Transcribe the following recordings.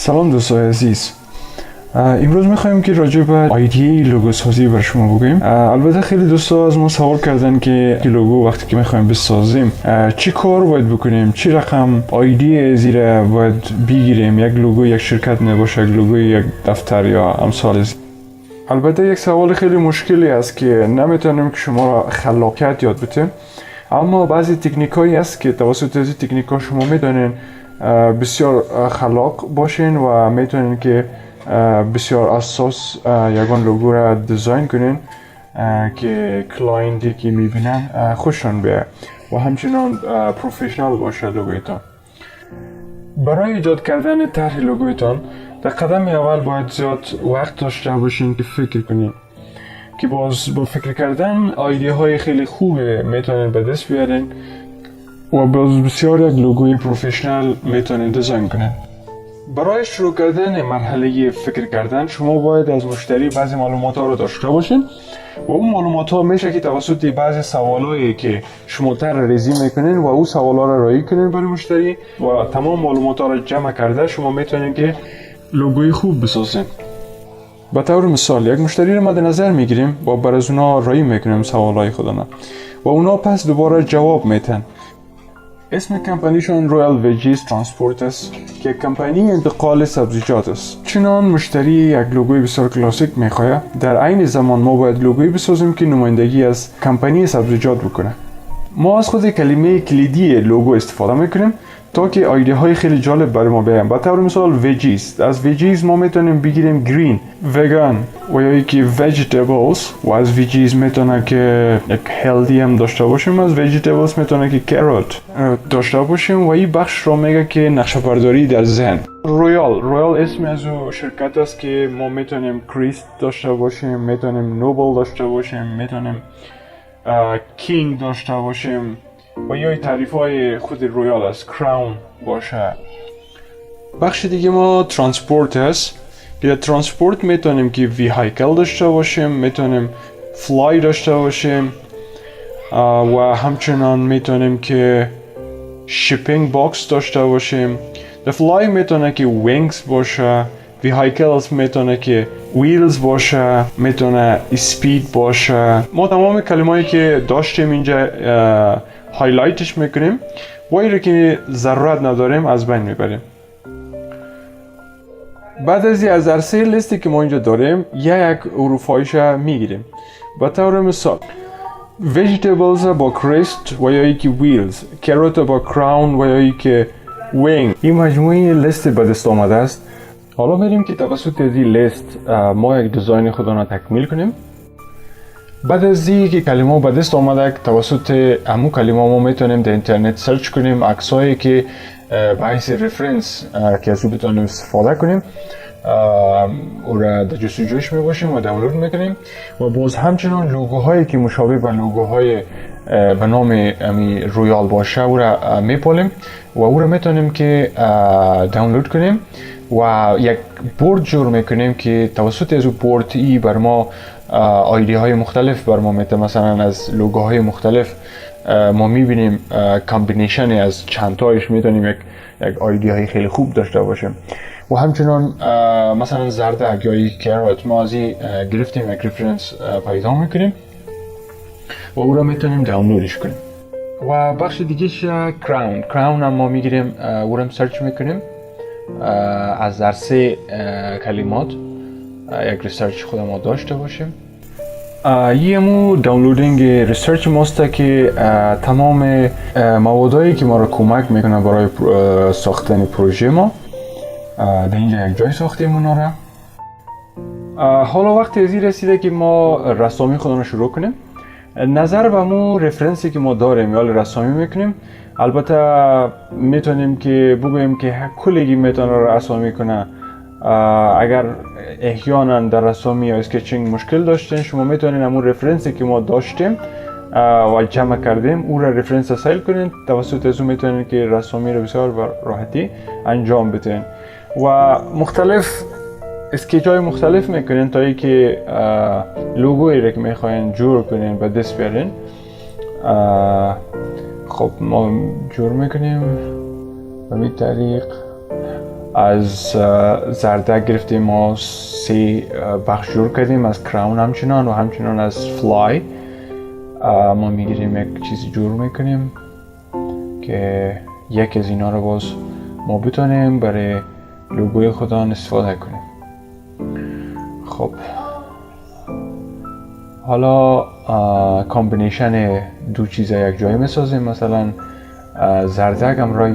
سلام دوستای عزیز. امروز میخوایم که راجع به ایده لوگو سازی بر شما بگوییم. البته خیلی دوستا از ما سوال کردن که لوگو وقتی که میخوایم بسازیم چی کار باید بکنیم، چی رقم ایده زیر باید بگیریم، یک لوگو یک شرکت نباشه، یک لوگو یک دفتر یا امثال از. البته یک سوال خیلی مشکلی است که نمیتونیم که شما را خلاقیت یاد بدیم، اما بعضی تکنیکایی است که توسط از تکنیک‌ها شما میتونین بسیار خلاق باشین و میتونین که بسیار اساس یگان لوگو را دیزاین کنین که کلاینتی که میبینن خوششون بیاد و همچنان پروفشنال باشه لوگویتان. برای ایجاد کردن طرح لوگویتان در قدم اول باید زیاد وقت داشته باشین که فکر کنین، که با فکر کردن ایده های خیلی خوبه میتونین به دست بیارین و بسیار یک لوگوی پروفشنال میتونین دیزاین کنین. برای شروع کردن مرحله فکر کردن شما باید از مشتری بعضی معلومات ها رو داشته باشین و اون معلومات ها میشه که توسط بعضی سوالایی که شما طرح‌ریزی میکنین و اون سوالا رو رایی کنین برای مشتری و تمام معلومات ها رو جمع کرده شما میتونین که لوگوی خوب بسازین. به طور مثال یک مشتری رو مد نظر میگیریم و بر از اونا رایی میکنیم سوالای خودنا و اونا پس دوباره جواب میتن. اسم کمپانیشون رویال ویجیز ترانسپورت است که کمپانی انتقال سبزیجات است. چنان مشتری یک لوگوی بسیار کلاسیک میخواد، در عین زمان ما باید لوگوی بسازیم که نمایندگی از کمپانی سبزیجات بکنه. ما از خود کلمه کلیدی لوگو استفاده میکنیم تا که ایده های خیلی جالب برای ما بیان. به طور مثال ویجیز، از ویجیز ما میتونیم بگیریم گرین، وگان و یا یکی ویجیتبلز و از ویجیز میتونه که یک هلدی هم داشته باشیم، از ویجیتبلز میتونه که کاروت داشته باشیم و این بخش رو میگه که نقشه برداری در ذهن. رویال اسم از او شرکت است که ما میتونیم کریست داشته باشیم، میتونیم نوبل داشته باشیم، میتونیم کینگ داشته باشیم و یا تعریف های خود رویال است، کراون باشه. بخش دیگه ما ترانسپورت هست که در ترانسپورت میتونیم که ویهایکل داشته باشیم، میتونیم فلای داشته باشیم و همچنان میتونیم که شیپینگ باکس داشته باشیم. در فلای میتونه که وینگز باشه، ویهایکلز میتونه که ویلز باشه، میتونه اسپید باشه. ما تمام کلمه‌ای که داشتیم اینجا هایلایتش میکنیم و این که ضرورت نداریم از بین میبریم. بعد از عرصه لیستی که ما اینجا داریم یک حروفایش میگیریم. به طور مثال vegetables با کریست و یا یکی ویلز، کاروت با کراون و یا یکی وینگ. این مجموعه لیست به دست آمده است. حالا میریم که توسط این لیست ما یک دیزاین خودمون تکمیل کنیم. بعد از اینکه کلمه به دست آمده توسط همون کلمه ما میتونیم در اینترنت سرچ کنیم عکسایی که باعث رفرنس که از اون بتونیم استفاده کنیم او را در جستجویش میباشیم و دانلود میکنیم و باز همچنان لوگوهایی که مشابه به لوگوهای به نام رویال باشه او را میپالیم و او را میتونیم که دانلود کنیم و یک بورد جور میکنیم که توسط از اون بورد ای بر ما ایده های مختلف بر ما میده. مثلا از لوگوهای مختلف ما میبینیم کامبینیشن از چند تایش میتونیم یک ایده های خیلی خوب داشته باشیم و همچنان مثلا زردک یا یک کاروت ما از این گرفتیم یک رفرنس پیدا میکنیم و او را میتونیم دانلودش کنیم. و بخش دیگهش کراون هم ما میگیریم او را سرچ میکنیم از عرصه کلمات یک ریسرچ خود ما داشته باشیم. یه مو دانلودینگ ریسرچ ماست که تمام موادایی که ما را کمک میکنه برای ساختن پروژه ما در اینجا یک جای ساختیم اونا را. حالا وقت ازی رسیده که ما رسامی خودمون رو شروع کنیم. نظر به مو رفرنسی که ما داریم یا رسامی میکنیم. البته میتونیم که بگوییم که کلگی میتونه رسامی کنه. اگر احیانا در رسامی یا اسکچینگ مشکل داشتین شما میتونین همون رفرنسی که ما داشتیم و جمع کردیم او را رفرنس اسایل کنین، توسط از اون میتونین که رسامی رو بسیار راحتی انجام بدین و مختلف اسکیچ های مختلف میکنین تا ای که لوگویی را که میخواین جور کنین و دست بیارین. خب ما جور میکنیم به این طریق از زردک گرفتیم ما 3 بخش جور کردیم، از کراون همچنان و همچنان از فلای ما میگیریم یک چیزی جور میکنیم که یک از اینا رو باز ما بتونیم برای لوگوی خودمون استفاده کنیم. خب حالا کامبینیشن دو چیز یک جایی میسازیم، مثلا زردک همراه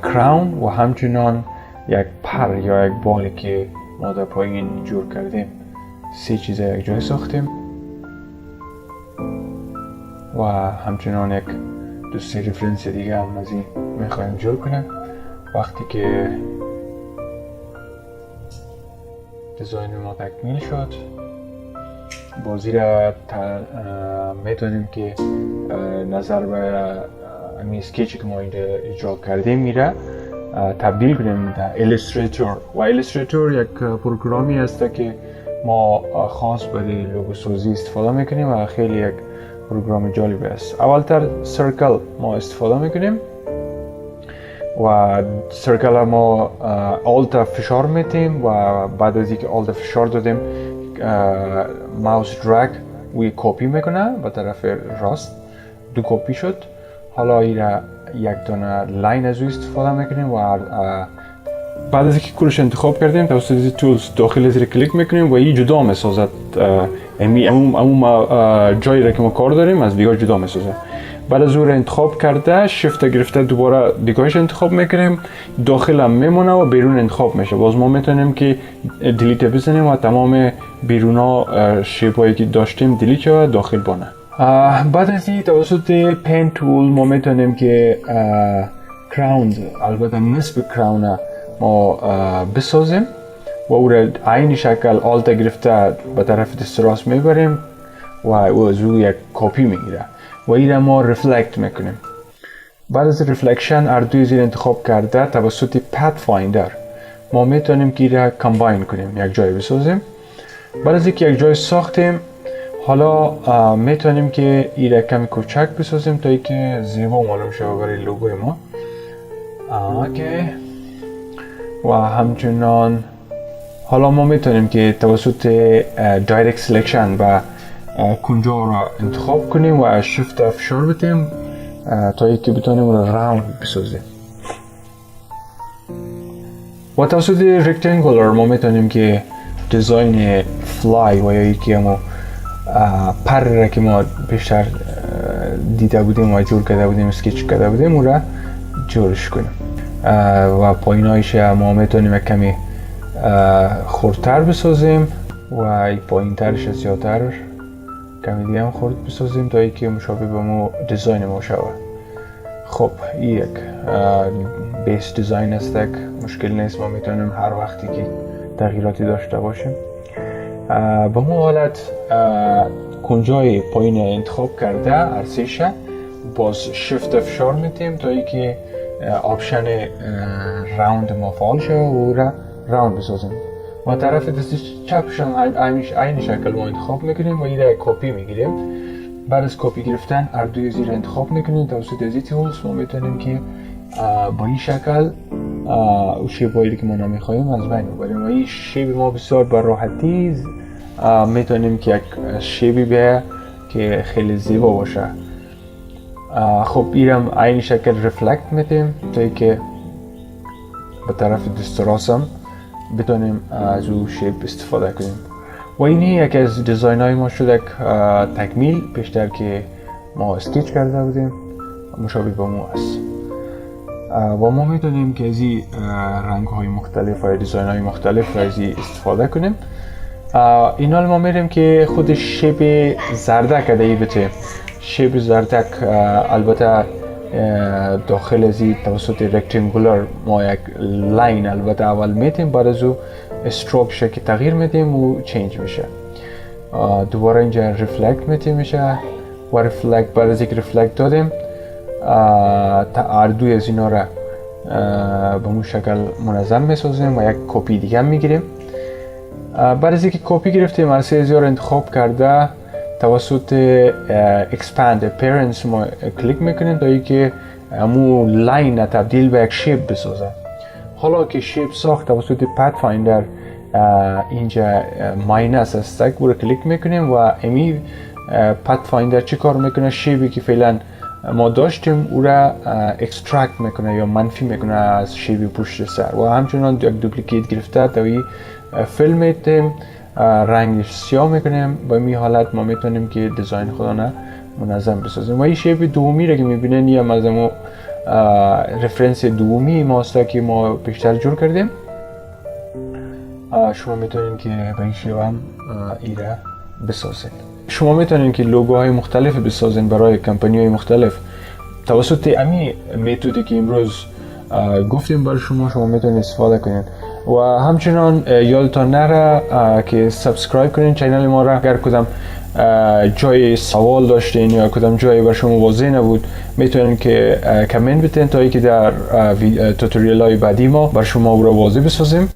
کراون و همچنان یک پر یا یک بالی که ما در پایین جور کردیم، 3 چیز یک جایی ساختیم و همچنان یک 2 ریفرنس دیگه هم از این میخوایم جور کنیم. وقتی که دیزاین ما تکمیل شد، بازی را میتونیم که نظر به همین اسکیچی که ما اینجا اجرا کردیم میره تبدیل کنیم در ایلوستریتور. و ایلوستریتور یک پروگرامی است که ما خاص برای لوگو سازی استفاده میکنیم و خیلی یک پروگرام جالب است. اولتر سرکل ما استفاده میکنیم و سرکل ما آلت فشار میتیم و بعد از اینکه آلت فشار دادیم ماوس درگ وی کپی میکنه به طرف راست، 2 کپی شد. حالا ایره یک دونه لاین از او استفاده میکنیم و بعد از اینکه کلش انتخاب کردیم توسط تولز داخل زیر کلیک میکنیم و این جدا میسازد، اون جایی را که ما کار داریم از دیگه جدا میسازه. بعد از او را انتخاب کرده شیفت گرفته دوباره دیگهش انتخاب میکنیم، داخل هم میمونه و بیرون انتخاب میشه. باز ما میتونیم که دیلیت بزنیم و تمام بیرون ها شیپایی که داشتیم دیلیت شود داخل بانه. بعد از این توسط پین تول ما میتونیم که کراون، البته نصف کراون ما بسازیم و او را عین شکل آلت گرفته به طرف دست راست میبریم و او از او یک کپی میگیره و این را ما رفلکت میکنیم. بعد از رفلکشن اردوی زیر انتخاب کرده توسط پت فایندر ما میتونیم که این را کامباین کنیم، یک جای بسازیم. بعد از اینکه یک جای ساختیم حالا میتونیم که این را کمی کوچک بسازیم تا اینکه زیبا معلوم شود برای لوگوی ما. و همچنان حالا ما میتونیم که توسط دایرکت سلکشن و کنجا را انتخاب کنیم و شیفت فشار بدیم تا اینکه بتونیم اون را راوند بسازیم. و توسط رکتانگولر ما میتونیم که دیزاین فلای و یا یکی ما پر را که ما بیشتر دیده بودیم و جور کرده بودیم، اسکیچ کرده بودیم، اون را جورش کنیم. و پایینایش ما میتونیم کمی خردتر بسازیم و این پایین ترش زیادتر کمی دیگه هم خرد بسازیم تا اینکه مشابه به ما دیزاین ما شود. خب این یک بیس دیزاین است که مشکل نیست، ما میتونیم هر وقتی که تغییراتی داشته باشیم. به ما حالت کنجای پایین انتخاب کرده عرصیشه، باز شیفت فشار میتیم تا اینکه آپشن راوند ما فعال شه و را راوند بسازیم. ما طرف دست چپش عین شکل ما انتخاب میکنیم و این را کپی میگیریم. بعد از کپی گرفتن اردوی زیر انتخاب میکنیم توسط ازی تولز ما میتونیم که با این شکل شیبایی که ما نمیخواهیم از بین ببریم و این شیب ما بسیار به راحتی میتونیم که یک شیبی بیه که خیلی زیبا باشه. خب اینم عین شکل رفلکت میدیم تا اینکه به طرف دست راستم بتونیم از او شیپ استفاده کنیم. و اینی یکی از دیزاین های ما شد، یک تکمیل بیشتر که ما اسکیچ کرده بودیم مشابه به ما است. و ما میتونیم که از این رنگ های مختلف و دیزاین های مختلف از این استفاده کنیم. این حال ما میریم که خود شیپ زردک ادهی بتیم. شیپ زردک البته داخل از این توسط رکتانگولر ما یک لاین البته اول میتیم، بعد از او استروک شکل تغییر میدیم و چینج میشه. دوباره اینجا رفلکت میتیم میشه و رفلکت، بعد از اینکه رفلکت دادیم اردوی از اینا را به اون شکل منظم میسازیم و یک کپی دیگه میگیریم. بعد از اینکه کپی گرفتیم عرصه ازی را انتخاب کرده توسط expand appearance ما کلیک میکنیم تا اینکه همون لاین تبدیل به یک شیپ بسازه حالا که شیپ ساخت توسط پت فایندر اینجا ماینس استک رو کلیک میکنیم و امی پت فایندر چی کار میکنه؟ شیپی که فعلا ما داشتیم او را اکسترکت میکنه یا منفی میکنه از شیپ پشت سر و همچنان یک دوپلیکیت گرفته توی فیلم میتیم رنگش سیاه میکنیم. با این حالت ما میتونیم که دیزاین خودانه منظم بسازیم. و این شیپ دومی را که میبینین یه مزمو رفرنس دومی ماست که ما بیشتر جور کردیم. شما میتونین که به این شیوه هم ایره بسازین. شما میتونین که لوگوهای مختلف بسازین برای کمپانی های مختلف توسط امی متدی که امروز گفتیم برای شما میتونین استفاده کنین. و همچنان یادتان نره که سابسکرایب کنین چینل ما را. اگر کدام جای سوال داشتین یا کدام جایی بر شما واضح نبود میتونین که کامنت بتین تا اینکه در توتوریال های بعدی ما بر شما او را واضح بسازیم.